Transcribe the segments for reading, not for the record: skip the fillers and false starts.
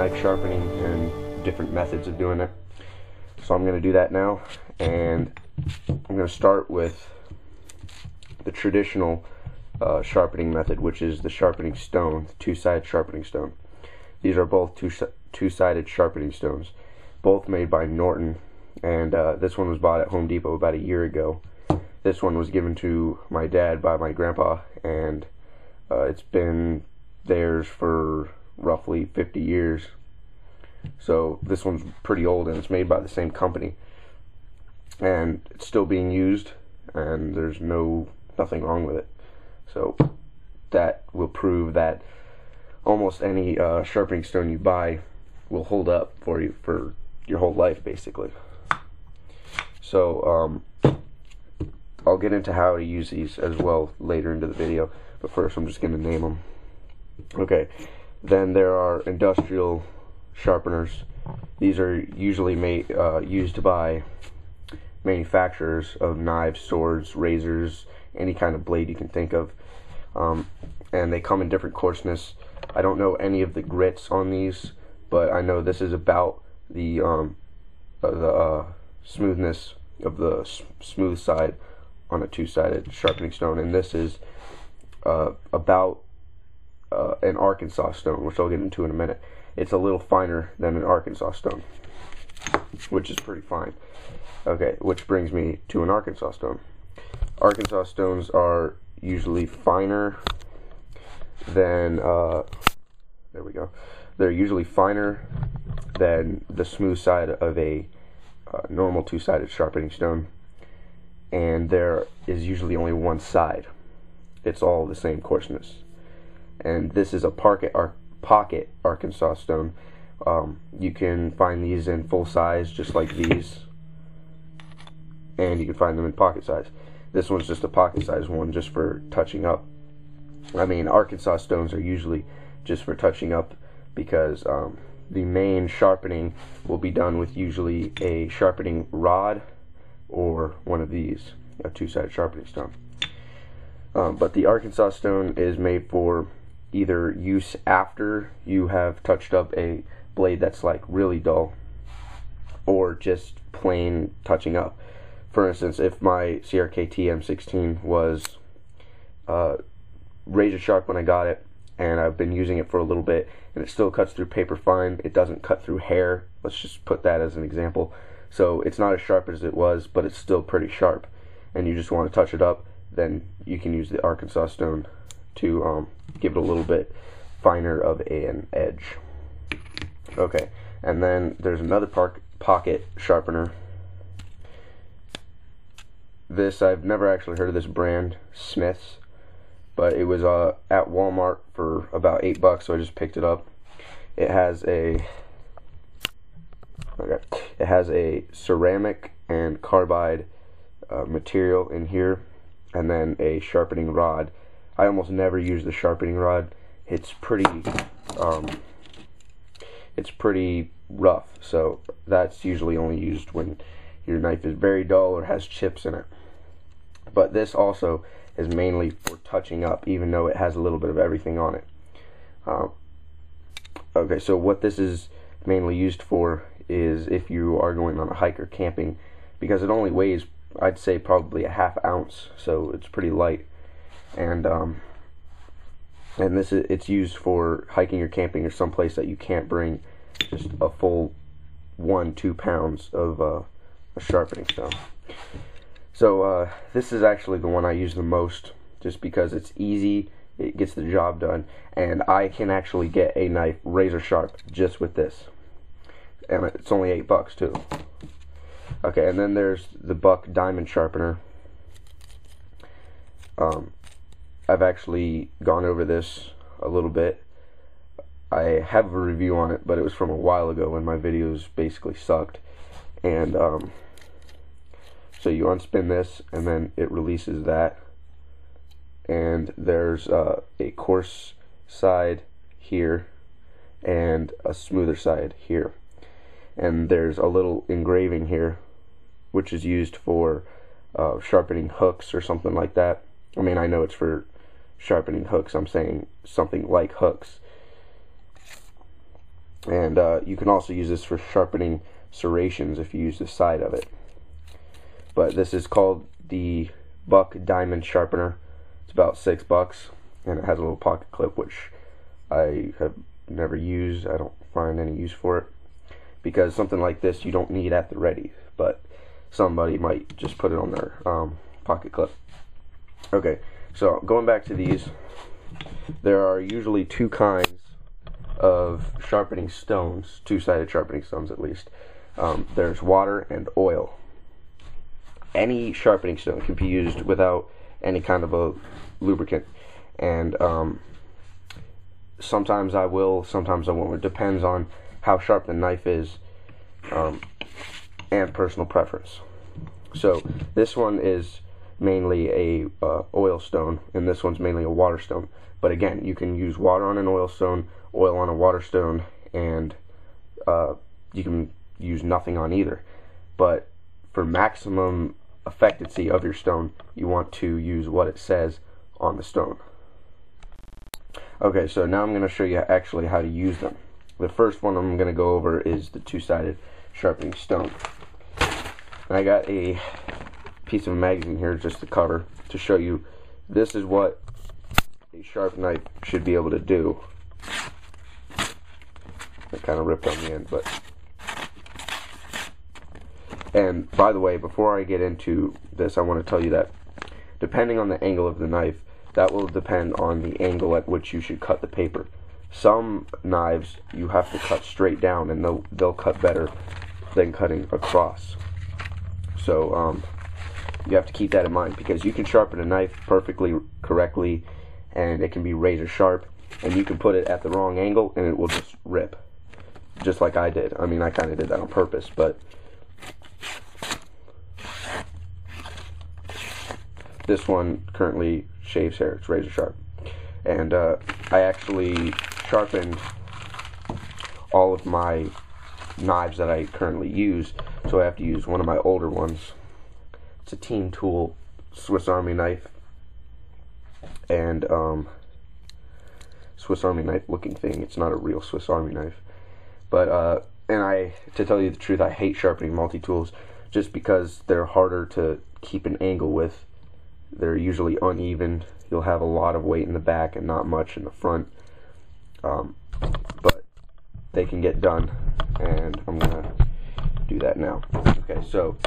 knife sharpening and different methods of doing it. So I'm going to do that now, and I'm going to start with the traditional sharpening method, which is the sharpening stone, two-sided sharpening stone. These are both two-sided sharpening stones, both made by Norton, and this one was bought at Home Depot about a year ago. This one was given to my dad by my grandpa, and it's been theirs for roughly 50 years. So this one's pretty old, and it's made by the same company, and it's still being used, and there's nothing wrong with it. So that will prove that almost any sharpening stone you buy will hold up for you for your whole life, basically. So I'll get into how to use these as well later into the video, but first I'm just going to name them. Okay, then there are industrial sharpeners. These are usually used by manufacturers of knives, swords, razors, any kind of blade you can think of, and they come in different coarseness. I don't know any of the grits on these, but I know this is about the smoothness of the smooth side on a two-sided sharpening stone, and this is about an Arkansas stone, which I'll get into in a minute. It's a little finer than an Arkansas stone, which is pretty fine. Okay, which brings me to an Arkansas stone. Arkansas stones are usually finer than there we go. They're usually finer than the smooth side of a normal two-sided sharpening stone, and there is usually only one side. It's all the same coarseness. And this is a pocket Arkansas stone. You can find these in full size, just like these, and you can find them in pocket size. This one's just a pocket size one, just for touching up. I mean, Arkansas stones are usually just for touching up, because the main sharpening will be done with usually a sharpening rod or one of these, a two-sided sharpening stone. But the Arkansas stone is made for either use after you have touched up a blade that's like really dull, or just plain touching up. For instance, if my CRKT M16 was razor sharp when I got it, and I've been using it for a little bit, and it still cuts through paper fine, it doesn't cut through hair, let's just put that as an example. So it's not as sharp as it was, but it's still pretty sharp, and you just want to touch it up, then you can use the Arkansas stone to give it a little bit finer of an edge. Okay, and then there's another pocket sharpener. This, I've never actually heard of this brand, Smith's, but it was at Walmart for about $8, so I just picked it up. It has a ceramic and carbide material in here, and then a sharpening rod. I almost never use the sharpening rod. It's pretty rough, so that's usually only used when your knife is very dull or has chips in it. But this also is mainly for touching up, even though it has a little bit of everything on it. Okay, so what this is mainly used for is if you are going on a hike or camping, because it only weighs, I'd say, probably a ½ ounce, so it's pretty light. And it's used for hiking or camping or someplace that you can't bring just a full 1-2 pounds of a sharpening stone. So this is actually the one I use the most, just because it's easy, it gets the job done, and I can actually get a knife razor sharp just with this, and it's only $8 too. Okay, and then there's the Buck Diamond Sharpener. I've actually gone over this a little bit. I have a review on it, but it was from a while ago when my videos basically sucked. And so you unspin this, and then it releases that. And there's a coarse side here and a smoother side here. And there's a little engraving here, which is used for sharpening hooks or something like that. I mean, I know it's for sharpening hooks, I'm saying something like hooks. And you can also use this for sharpening serrations if you use the side of it. But this is called the Buck Diamond Sharpener. It's about $6, and it has a little pocket clip, which I have never used. I don't find any use for it, because something like this you don't need at the ready, but somebody might just put it on their pocket clip. Okay, so going back to these, there are usually two kinds of sharpening stones, two-sided sharpening stones at least. There's water and oil. Any sharpening stone can be used without any kind of a lubricant, and sometimes I will, sometimes I won't. It depends on how sharp the knife is, and personal preference. So this one is mainly a oil stone, and this one's mainly a water stone. But again, you can use water on an oil stone, oil on a water stone, and you can use nothing on either. But for maximum effectiveness of your stone, you want to use what it says on the stone. Okay, so now I'm going to show you actually how to use them. The first one I'm going to go over is the two-sided sharpening stone. And I got a piece of a magazine here, just the cover, to show you this is what a sharp knife should be able to do. I kind of ripped on the end, but... And by the way, before I get into this, I want to tell you that depending on the angle of the knife, that will depend on the angle at which you should cut the paper. Some knives you have to cut straight down, and they'll cut better than cutting across. So you have to keep that in mind, because you can sharpen a knife perfectly correctly, and it can be razor sharp, and you can put it at the wrong angle and it will just rip, just like I did. I mean, I kind of did that on purpose, but this one currently shaves hair. It's razor sharp. And I actually sharpened all of my knives that I currently use, so I have to use one of my older ones. It's a Team Tool Swiss Army knife, and Swiss Army knife looking thing. It's not a real Swiss Army knife, but and to tell you the truth, I hate sharpening multi-tools just because they're harder to keep an angle with. They're usually uneven. You'll have a lot of weight in the back and not much in the front, but they can get done, and I'm gonna do that now. Okay, so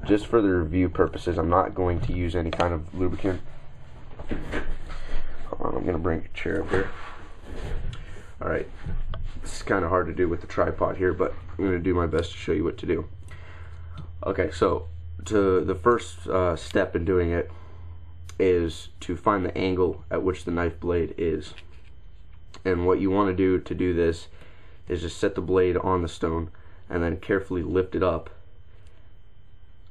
just for the review purposes, I'm not going to use any kind of lubricant. Hold on, I'm gonna bring a chair up here. Alright, this is kind of hard to do with the tripod here, but I'm gonna do my best to show you what to do. Okay, so the first step in doing it is to find the angle at which the knife blade is. And what you want to do this is just set the blade on the stone and then carefully lift it up.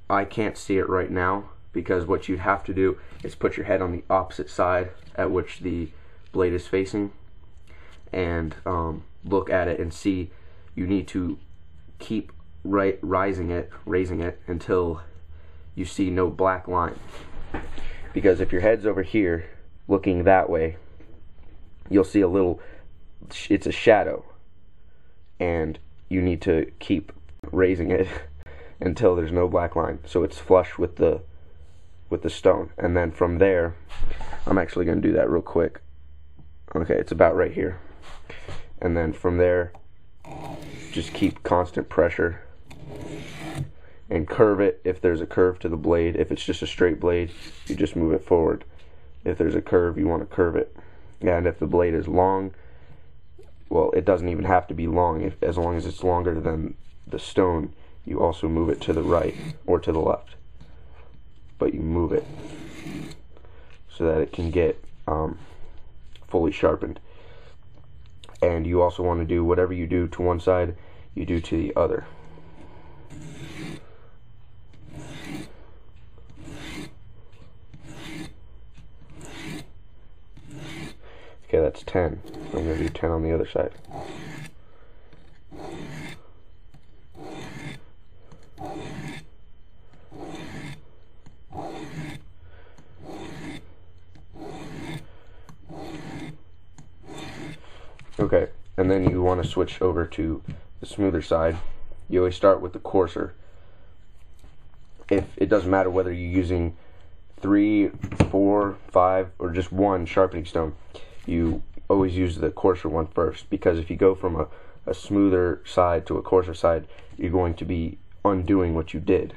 I can't see it right now, because what you'd have to do is put your head on the opposite side at which the blade is facing, and look at it and see. You need to keep raising it until you see no black line. Because if your head's over here looking that way, you'll see a little, it's a shadow, and you need to keep raising it until there's no black line, so it's flush with the stone. And then from there, I'm actually going to do that real quick. Okay, it's about right here. And then from there, just keep constant pressure and curve it if there's a curve to the blade. If it's just a straight blade, you just move it forward. If there's a curve, you want to curve it. And if the blade is long, well, it doesn't even have to be long. As long as it's longer than the stone, you also move it to the right or to the left. But you move it so that it can get fully sharpened. And you also want to do whatever you do to one side, you do to the other. Okay, that's 10. I'm going to do 10 on the other side. Okay, and and then you want to switch over to the smoother side, you always start with the coarser. If it doesn't matter whether you're using 3, 4, 5, or just one sharpening stone, you always use the coarser one first, because if you go from a smoother side to a coarser side, you're going to be undoing what you did.